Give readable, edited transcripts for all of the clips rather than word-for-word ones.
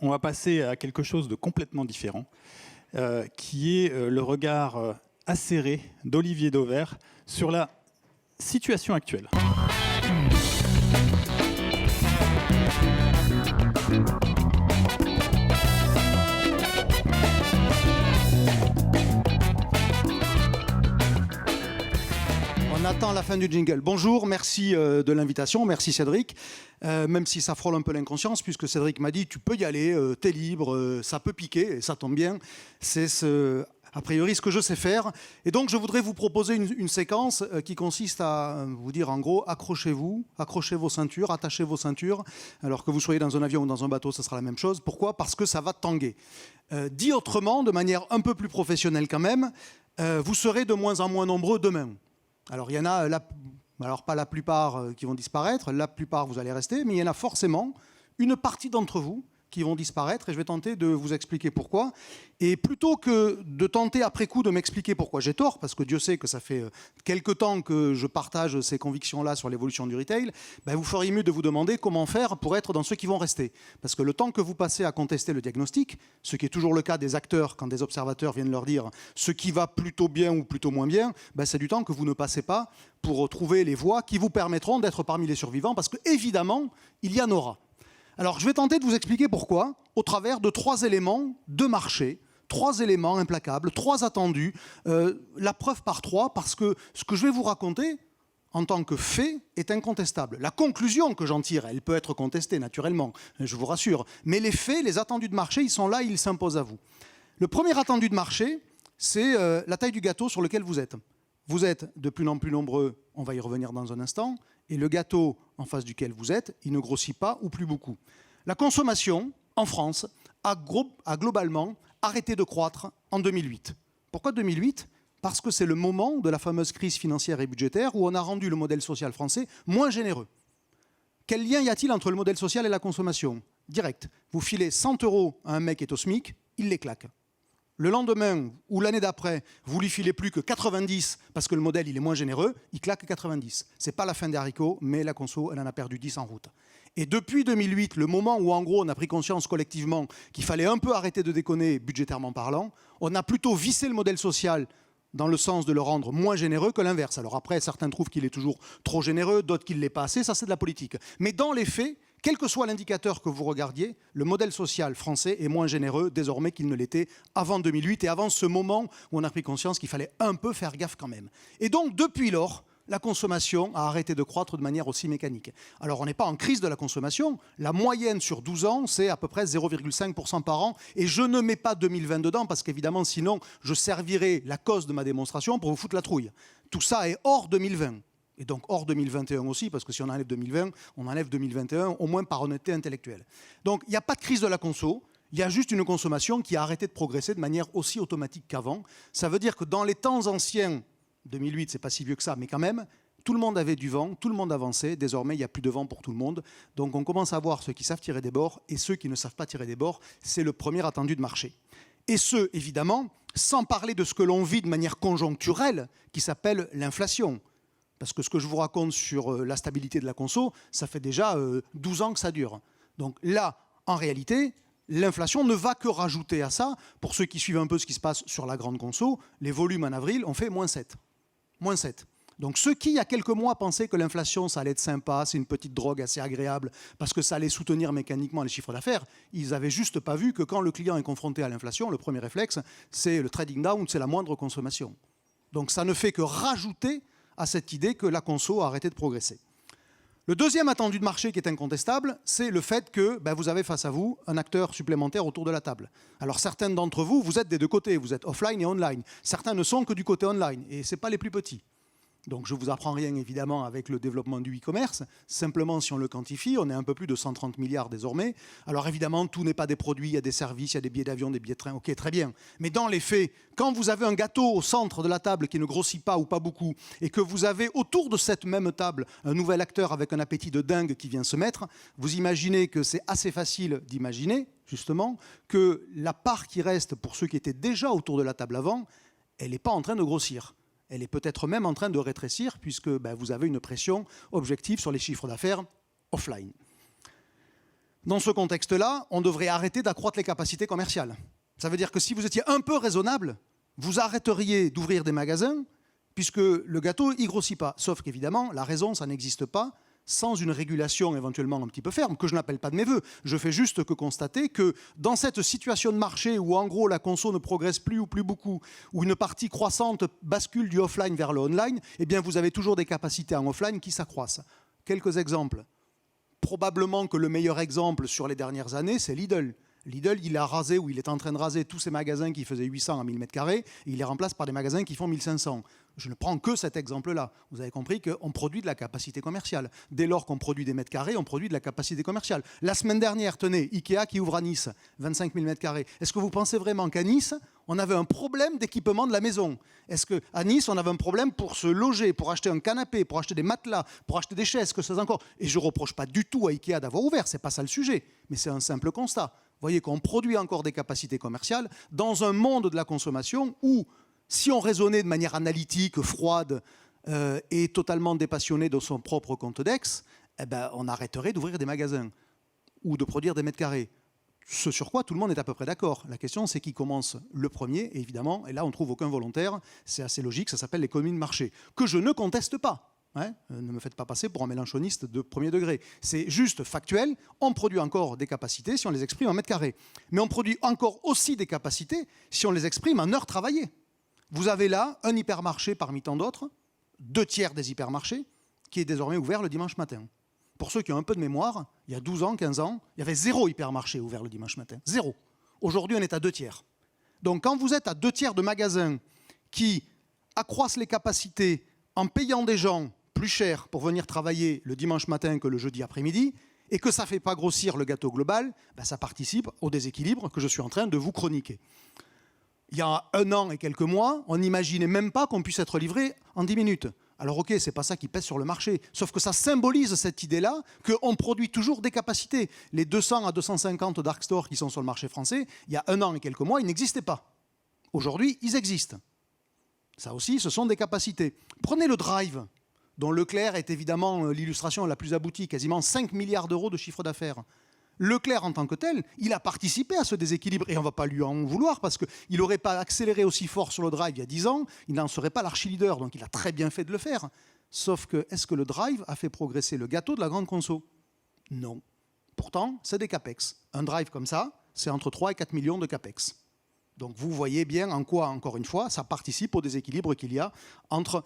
on va passer à quelque chose de complètement différent, qui est le regard acéré d'Olivier Dauvert sur la situation actuelle. On attend la fin du jingle. Bonjour, merci de l'invitation, merci Cédric. Même si ça frôle un peu l'inconscience, puisque Cédric m'a dit tu peux y aller, t'es libre, ça peut piquer, et ça tombe bien. C'est a priori ce que je sais faire. Et donc je voudrais vous proposer une séquence qui consiste à vous dire en gros, accrochez-vous, accrochez vos ceintures, attachez vos ceintures. Alors que vous soyez dans un avion ou dans un bateau, ça sera la même chose. Pourquoi ? Parce que ça va tanguer. Dit autrement, de manière un peu plus professionnelle quand même, vous serez de moins en moins nombreux demain. Alors il y en a, alors pas la plupart qui vont disparaître, la plupart vous allez rester, mais il y en a forcément une partie d'entre vous qui vont disparaître et je vais tenter de vous expliquer pourquoi. Et plutôt que de tenter après coup de m'expliquer pourquoi j'ai tort, parce que Dieu sait que ça fait quelque temps que je partage ces convictions-là sur l'évolution du retail, vous feriez mieux de vous demander comment faire pour être dans ceux qui vont rester. Parce que le temps que vous passez à contester le diagnostic, ce qui est toujours le cas des acteurs quand des observateurs viennent leur dire ce qui va plutôt bien ou plutôt moins bien, c'est du temps que vous ne passez pas pour trouver les voies qui vous permettront d'être parmi les survivants, parce qu'évidemment, il y en aura. Alors, je vais tenter de vous expliquer pourquoi, au travers de 3 éléments de marché, 3 éléments implacables, 3 attendus, la preuve par 3, parce que ce que je vais vous raconter, en tant que fait, est incontestable. La conclusion que j'en tire, elle peut être contestée, naturellement, je vous rassure, mais les faits, les attendus de marché, ils sont là, ils s'imposent à vous. Le premier attendu de marché, c'est la taille du gâteau sur lequel vous êtes. Vous êtes de plus en plus nombreux, on va y revenir dans un instant, et le gâteau en face duquel vous êtes, il ne grossit pas ou plus beaucoup. La consommation, en France, a globalement arrêté de croître en 2008. Pourquoi 2008 ? Parce que c'est le moment de la fameuse crise financière et budgétaire où on a rendu le modèle social français moins généreux. Quel lien y a-t-il entre le modèle social et la consommation ? Direct. Vous filez 100 € à un mec qui est au SMIC, il les claque. Le lendemain ou l'année d'après, vous lui filez plus que 90 parce que le modèle il est moins généreux, il claque 90. C'est pas la fin des haricots, mais la conso, elle en a perdu 10 en route. Et depuis 2008, le moment où en gros on a pris conscience collectivement qu'il fallait un peu arrêter de déconner budgétairement parlant, on a plutôt vissé le modèle social dans le sens de le rendre moins généreux que l'inverse. Alors après, certains trouvent qu'il est toujours trop généreux, d'autres qu'il ne l'est pas assez, ça c'est de la politique. Mais dans les faits, quel que soit l'indicateur que vous regardiez, le modèle social français est moins généreux désormais qu'il ne l'était avant 2008 et avant ce moment où on a pris conscience qu'il fallait un peu faire gaffe quand même. Et donc, depuis lors, la consommation a arrêté de croître de manière aussi mécanique. Alors, on n'est pas en crise de la consommation. La moyenne sur 12 ans, c'est à peu près 0,5% par an. Et je ne mets pas 2020 dedans parce qu'évidemment, sinon, je servirai la cause de ma démonstration pour vous foutre la trouille. Tout ça est hors 2020. Et donc hors 2021 aussi, parce que si on enlève 2020, on enlève 2021, au moins par honnêteté intellectuelle. Donc il n'y a pas de crise de la conso, il y a juste une consommation qui a arrêté de progresser de manière aussi automatique qu'avant. Ça veut dire que dans les temps anciens, 2008, c'est pas si vieux que ça, mais quand même, tout le monde avait du vent, tout le monde avançait, désormais il n'y a plus de vent pour tout le monde. Donc on commence à voir ceux qui savent tirer des bords et ceux qui ne savent pas tirer des bords, c'est le premier attendu de marché. Et ce, évidemment, sans parler de ce que l'on vit de manière conjoncturelle, qui s'appelle l'inflation. Parce que ce que je vous raconte sur la stabilité de la conso, ça fait déjà 12 ans que ça dure. Donc là, en réalité, l'inflation ne va que rajouter à ça. Pour ceux qui suivent un peu ce qui se passe sur la grande conso, les volumes en avril ont fait moins 7. Moins 7. Donc ceux qui, il y a quelques mois, pensaient que l'inflation, ça allait être sympa, c'est une petite drogue assez agréable, parce que ça allait soutenir mécaniquement les chiffres d'affaires, ils n'avaient juste pas vu que quand le client est confronté à l'inflation, le premier réflexe, c'est le trading down, c'est la moindre consommation. Donc ça ne fait que rajouter à cette idée que la conso a arrêté de progresser. Le deuxième attendu de marché qui est incontestable, c'est le fait que vous avez face à vous un acteur supplémentaire autour de la table. Alors certains d'entre vous, vous êtes des deux côtés, vous êtes offline et online. Certains ne sont que du côté online, et ce n'est pas les plus petits. Donc je ne vous apprends rien évidemment avec le développement du e-commerce. Simplement, si on le quantifie, on est un peu plus de 130 milliards désormais. Alors évidemment, tout n'est pas des produits, il y a des services, il y a des billets d'avion, des billets de train. Ok, très bien. Mais dans les faits, quand vous avez un gâteau au centre de la table qui ne grossit pas ou pas beaucoup, et que vous avez autour de cette même table un nouvel acteur avec un appétit de dingue qui vient se mettre, vous imaginez que c'est assez facile d'imaginer, justement, que la part qui reste pour ceux qui étaient déjà autour de la table avant, elle n'est pas en train de grossir. Elle est peut-être même en train de rétrécir puisque vous avez une pression objective sur les chiffres d'affaires offline. Dans ce contexte-là, on devrait arrêter d'accroître les capacités commerciales. Ça veut dire que si vous étiez un peu raisonnable, vous arrêteriez d'ouvrir des magasins, puisque le gâteau, il ne grossit pas. Sauf qu'évidemment, la raison, ça n'existe pas sans une régulation éventuellement un petit peu ferme, que je n'appelle pas de mes voeux. Je fais juste que constater que dans cette situation de marché où en gros la conso ne progresse plus ou plus beaucoup, où une partie croissante bascule du offline vers le online, eh bien vous avez toujours des capacités en offline qui s'accroissent. Quelques exemples. Probablement que le meilleur exemple sur les dernières années, c'est Lidl. Lidl, il a rasé, ou il est en train de raser tous ces magasins qui faisaient 800 à 1000 m², et il les remplace par des magasins qui font 1500. Je ne prends que cet exemple-là. Vous avez compris qu'on produit de la capacité commerciale. Dès lors qu'on produit des mètres carrés, on produit de la capacité commerciale. La semaine dernière, tenez, Ikea qui ouvre à Nice, 25 000 m². Est-ce que vous pensez vraiment qu'à Nice, on avait un problème d'équipement de la maison? Est-ce qu'à Nice, on avait un problème pour se loger, pour acheter un canapé, pour acheter des matelas, pour acheter des chaises, que ce soit encore? Et je ne reproche pas du tout à Ikea d'avoir ouvert, ce n'est pas ça le sujet, mais c'est un simple constat. Vous voyez qu'on produit encore des capacités commerciales dans un monde de la consommation où, si on raisonnait de manière analytique, froide et totalement dépassionné de son propre compte d'ex, eh ben, on arrêterait d'ouvrir des magasins ou de produire des mètres carrés. Ce sur quoi tout le monde est à peu près d'accord. La question, c'est qui commence le premier, et évidemment, et là on ne trouve aucun volontaire, c'est assez logique, ça s'appelle l'économie de marché, que je ne conteste pas. Hein, ne me faites pas passer pour un mélanchoniste de premier degré. C'est juste factuel, on produit encore des capacités si on les exprime en mètres carrés. Mais on produit encore aussi des capacités si on les exprime en heures travaillées. Vous avez là un hypermarché parmi tant d'autres, 2/3 des hypermarchés, qui est désormais ouvert le dimanche matin. Pour ceux qui ont un peu de mémoire, il y a 12 ans, 15 ans, il y avait 0 hypermarché ouvert le dimanche matin. 0. Aujourd'hui, on est à 2/3. Donc quand vous êtes à 2/3 de magasins qui accroissent les capacités en payant des gens plus cher pour venir travailler le dimanche matin que le jeudi après-midi, et que ça ne fait pas grossir le gâteau global, ben ça participe au déséquilibre que je suis en train de vous chroniquer. Il y a 1 an et quelques mois, on n'imaginait même pas qu'on puisse être livré en 10 minutes. Alors ok, c'est pas ça qui pèse sur le marché, sauf que ça symbolise cette idée-là qu'on produit toujours des capacités. Les 200 à 250 dark stores qui sont sur le marché français, il y a 1 an et quelques mois, ils n'existaient pas. Aujourd'hui, ils existent. Ça aussi, ce sont des capacités. Prenez le drive, dont Leclerc est évidemment l'illustration la plus aboutie, quasiment 5 milliards d'euros de chiffre d'affaires. Leclerc, en tant que tel, il a participé à ce déséquilibre, et on ne va pas lui en vouloir, parce qu'il n'aurait pas accéléré aussi fort sur le drive il y a 10 ans, il n'en serait pas l'archi-leader, donc il a très bien fait de le faire. Sauf que, est-ce que le drive a fait progresser le gâteau de la grande conso? Non. Pourtant, c'est des capex. Un drive comme ça, c'est entre 3 et 4 millions de capex. Donc vous voyez bien en quoi, encore une fois, ça participe au déséquilibre qu'il y a entre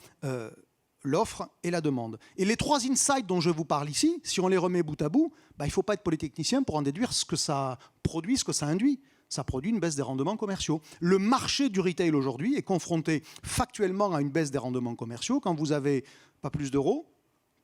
l'offre et la demande. Et les 3 insights dont je vous parle ici, si on les remet bout à bout, il ne faut pas être polytechnicien pour en déduire ce que ça produit, ce que ça induit. Ça produit une baisse des rendements commerciaux. Le marché du retail aujourd'hui est confronté factuellement à une baisse des rendements commerciaux quand vous avez pas plus d'euros,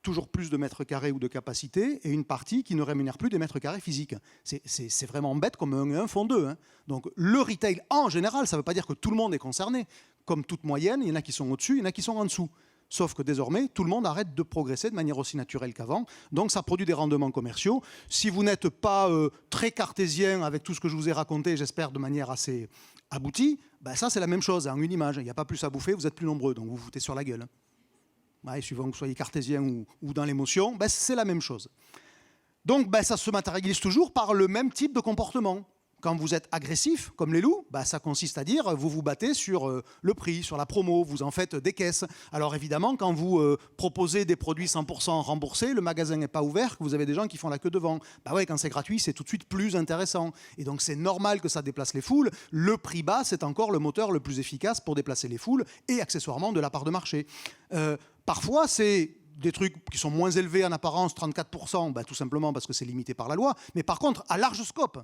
toujours plus de mètres carrés ou de capacité, et une partie qui ne rémunère plus des mètres carrés physiques. C'est vraiment bête comme un fond deux. Hein. Donc le retail en général, ça ne veut pas dire que tout le monde est concerné. Comme toute moyenne, il y en a qui sont au-dessus, il y en a qui sont en dessous. Sauf que désormais, tout le monde arrête de progresser de manière aussi naturelle qu'avant. Donc ça produit des rendements commerciaux. Si vous n'êtes pas très cartésien avec tout ce que je vous ai raconté, j'espère de manière assez aboutie, ça c'est la même chose, en une image. Il n'y a pas plus à bouffer, vous êtes plus nombreux, donc vous vous foutez sur la gueule. Ouais, suivant que vous soyez cartésien ou dans l'émotion, c'est la même chose. Donc ça se matérialise toujours par le même type de comportement. Quand vous êtes agressif, comme les loups, ça consiste à dire vous vous battez sur le prix, sur la promo, vous en faites des caisses. Alors évidemment, quand vous proposez des produits 100% remboursés, le magasin n'est pas ouvert, que vous avez des gens qui font la queue devant. Ouais, quand c'est gratuit, c'est tout de suite plus intéressant. Et donc c'est normal que ça déplace les foules. Le prix bas, c'est encore le moteur le plus efficace pour déplacer les foules et accessoirement de la part de marché. Parfois, c'est des trucs qui sont moins élevés en apparence, 34%, tout simplement parce que c'est limité par la loi. Mais par contre, à large scope,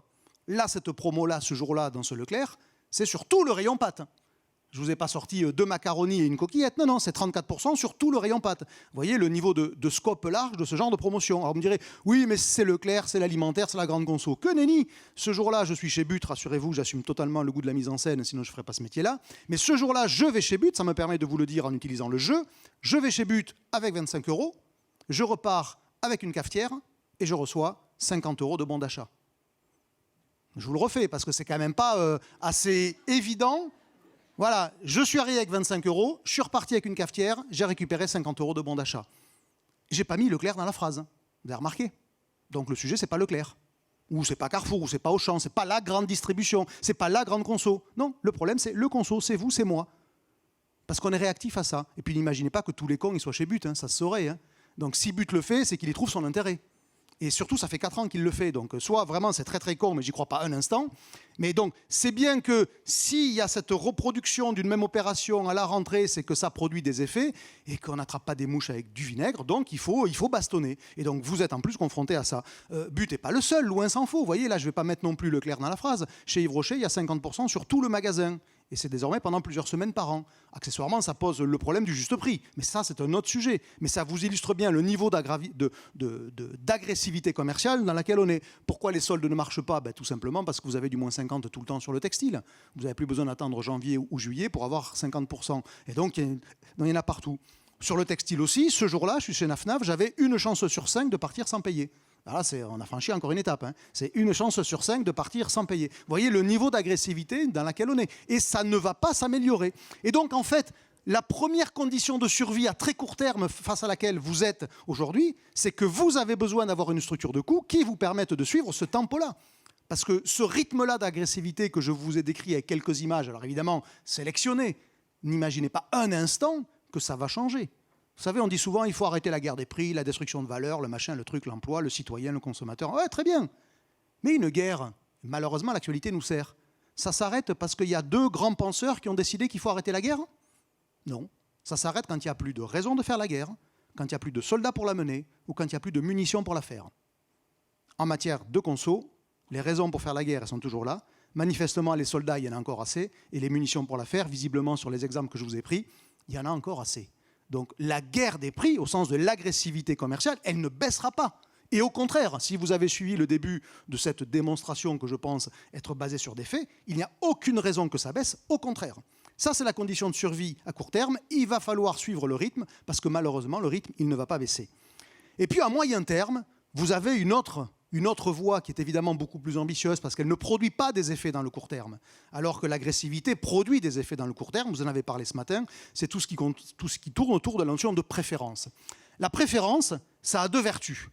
là, cette promo-là, ce jour-là, dans ce Leclerc, c'est sur tout le rayon pâtes. Je ne vous ai pas sorti 2 macaronis et une coquillette. Non, c'est 34% sur tout le rayon pâtes. Vous voyez le niveau de scope large de ce genre de promotion. Alors vous me direz, oui, mais c'est Leclerc, c'est l'alimentaire, c'est la grande conso. Que nenni! Ce jour-là, je suis chez But, rassurez-vous, j'assume totalement le goût de la mise en scène, sinon je ne ferais pas ce métier-là. Mais ce jour-là, je vais chez But, ça me permet de vous le dire en utilisant le jeu. Je vais chez But avec 25 €, je repars avec une cafetière et je reçois 50 € de bon d'achat. Je vous le refais parce que c'est quand même pas assez évident. Voilà, je suis arrivé avec 25 €, je suis reparti avec une cafetière, j'ai récupéré 50 € de bon d'achat. J'ai pas mis Leclerc dans la phrase, vous avez remarqué. Donc le sujet, c'est pas Leclerc. Ou c'est pas Carrefour, ou c'est pas Auchan, c'est pas la grande distribution, c'est pas la grande conso. Non, le problème c'est le conso, c'est vous, c'est moi. Parce qu'on est réactif à ça. Et puis n'imaginez pas que tous les cons ils soient chez But, hein, ça se saurait. Hein. Donc si But le fait, c'est qu'il y trouve son intérêt. Et surtout, ça fait 4 ans qu'il le fait. Donc soit vraiment c'est très très con, mais j'y crois pas un instant. Mais donc c'est bien que s'il y a cette reproduction d'une même opération à la rentrée, c'est que ça produit des effets et qu'on n'attrape pas des mouches avec du vinaigre. Donc il faut bastonner. Et donc vous êtes en plus confronté à ça. But n'est pas le seul, loin s'en faut. Vous voyez, là je ne vais pas mettre non plus Leclerc dans la phrase. Chez Yves Rocher, il y a 50% sur tout le magasin. Et c'est désormais pendant plusieurs semaines par an. Accessoirement, ça pose le problème du juste prix. Mais ça, c'est un autre sujet. Mais ça vous illustre bien le niveau d'agressivité commerciale dans laquelle on est. Pourquoi les soldes ne marchent pas? Tout simplement parce que vous avez du moins 50 tout le temps sur le textile. Vous n'avez plus besoin d'attendre janvier ou juillet pour avoir 50%. Et donc, il y en a partout. Sur le textile aussi, ce jour-là, je suis chez NAFNAF, j'avais une chance sur 5 de partir sans payer. Là, on a franchi encore une étape. Hein. C'est une chance sur 5 de partir sans payer. Vous voyez le niveau d'agressivité dans laquelle on est. Et ça ne va pas s'améliorer. Et donc, en fait, la première condition de survie à très court terme face à laquelle vous êtes aujourd'hui, c'est que vous avez besoin d'avoir une structure de coût qui vous permette de suivre ce tempo-là. Parce que ce rythme-là d'agressivité que je vous ai décrit avec quelques images, alors évidemment, sélectionnées, n'imaginez pas un instant que ça va changer. Vous savez, on dit souvent il faut arrêter la guerre des prix, la destruction de valeur, le machin, le truc, l'emploi, le citoyen, le consommateur. Ouais, très bien. Mais une guerre, malheureusement, l'actualité nous sert. Ça s'arrête parce qu'il y a 2 grands penseurs qui ont décidé qu'il faut arrêter la guerre? Non. Ça s'arrête quand il n'y a plus de raison de faire la guerre, quand il n'y a plus de soldats pour la mener ou quand il n'y a plus de munitions pour la faire. En matière de conso, les raisons pour faire la guerre, elles sont toujours là. Manifestement, les soldats, il y en a encore assez. Et les munitions pour la faire, visiblement, sur les exemples que je vous ai pris, il y en a encore assez. Donc la guerre des prix, au sens de l'agressivité commerciale, elle ne baissera pas. Et au contraire, si vous avez suivi le début de cette démonstration que je pense être basée sur des faits, il n'y a aucune raison que ça baisse, au contraire. Ça, c'est la condition de survie à court terme. Il va falloir suivre le rythme, parce que malheureusement, le rythme, il ne va pas baisser. Et puis à moyen terme, vous avez une autre voie qui est évidemment beaucoup plus ambitieuse parce qu'elle ne produit pas des effets dans le court terme, alors que l'agressivité produit des effets dans le court terme. Vous en avez parlé ce matin, c'est tout ce qui tourne autour de la notion de préférence. La préférence, ça a 2 vertus.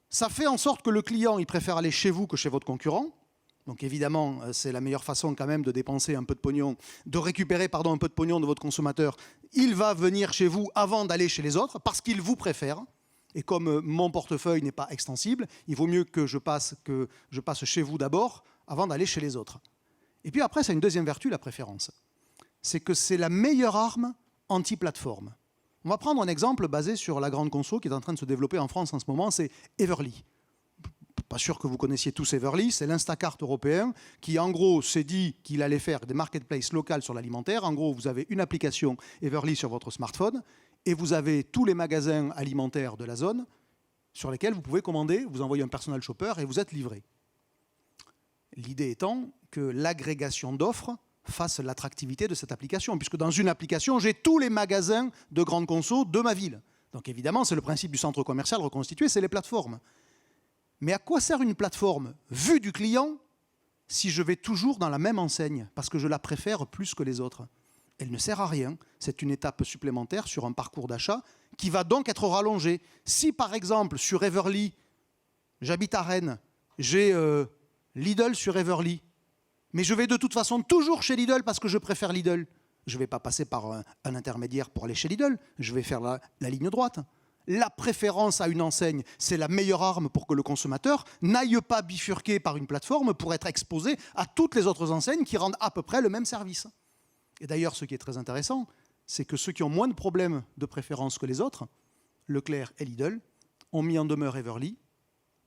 Ça fait en sorte que le client il préfère aller chez vous que chez votre concurrent. Donc évidemment, c'est la meilleure façon quand même de dépenser un peu de pognon, de récupérer un peu de pognon de votre consommateur. Il va venir chez vous avant d'aller chez les autres parce qu'il vous préfère. Et comme mon portefeuille n'est pas extensible, il vaut mieux que je passe chez vous d'abord avant d'aller chez les autres. Et puis après, c'est une deuxième vertu, la préférence. C'est que c'est la meilleure arme anti-plateforme. On va prendre un exemple basé sur la grande conso qui est en train de se développer en France en ce moment, c'est Everly. Pas sûr que vous connaissiez tous Everly, c'est l'Instacart européen qui en gros s'est dit qu'il allait faire des marketplaces locales sur l'alimentaire. En gros, vous avez une application Everly sur votre smartphone et vous avez tous les magasins alimentaires de la zone sur lesquels vous pouvez commander, vous envoyez un personal shopper et vous êtes livré. L'idée étant que l'agrégation d'offres fasse l'attractivité de cette application, puisque dans une application, j'ai tous les magasins de grande conso de ma ville. Donc évidemment, c'est le principe du centre commercial reconstitué, c'est les plateformes. Mais à quoi sert une plateforme vue du client si je vais toujours dans la même enseigne, parce que je la préfère plus que les autres? Elle ne sert à rien. C'est une étape supplémentaire sur un parcours d'achat qui va donc être rallongé. Si par exemple sur Everly, j'habite à Rennes, j'ai Lidl sur Everly, mais je vais de toute façon toujours chez Lidl parce que je préfère Lidl, je ne vais pas passer par un intermédiaire pour aller chez Lidl, je vais faire la ligne droite. La préférence à une enseigne, c'est la meilleure arme pour que le consommateur n'aille pas bifurquer par une plateforme pour être exposé à toutes les autres enseignes qui rendent à peu près le même service. Et d'ailleurs, ce qui est très intéressant, c'est que ceux qui ont moins de problèmes de préférence que les autres, Leclerc et Lidl, ont mis en demeure Everly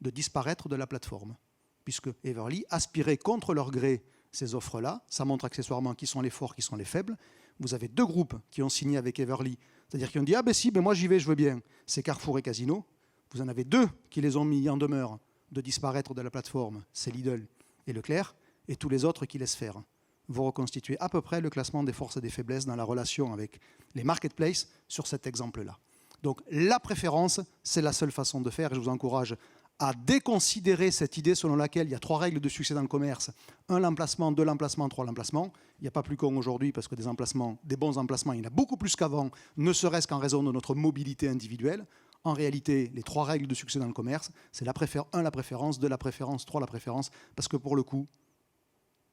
de disparaître de la plateforme. Puisque Everly aspirait contre leur gré ces offres-là. Ça montre accessoirement qui sont les forts, qui sont les faibles. Vous avez 2 groupes qui ont signé avec Everly, c'est-à-dire qui ont dit « Ah ben si, ben moi j'y vais, je veux bien ». C'est Carrefour et Casino. Vous en avez 2 qui les ont mis en demeure de disparaître de la plateforme, c'est Lidl et Leclerc, et tous les autres qui laissent faire. Vous reconstituez à peu près le classement des forces et des faiblesses dans la relation avec les marketplaces sur cet exemple-là. Donc la préférence, c'est la seule façon de faire, et je vous encourage à déconsidérer cette idée selon laquelle il y a 3 règles de succès dans le commerce. 1 l'emplacement, 2 l'emplacement, 3 l'emplacement. Il n'y a pas plus con aujourd'hui parce que des bons emplacements, il y en a beaucoup plus qu'avant, ne serait-ce qu'en raison de notre mobilité individuelle. En réalité, les 3 règles de succès dans le commerce, c'est la préférence, 2 la préférence, 3 la préférence, parce que pour le coup,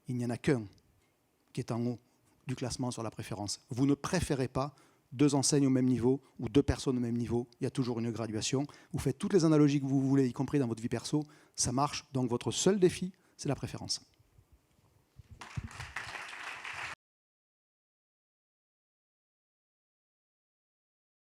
il n'y en a qu'un qui est en haut du classement sur la préférence. Vous ne préférez pas 2 enseignes au même niveau ou 2 personnes au même niveau. Il y a toujours une graduation. Vous faites toutes les analogies que vous voulez, y compris dans votre vie perso. Ça marche. Donc votre seul défi, c'est la préférence.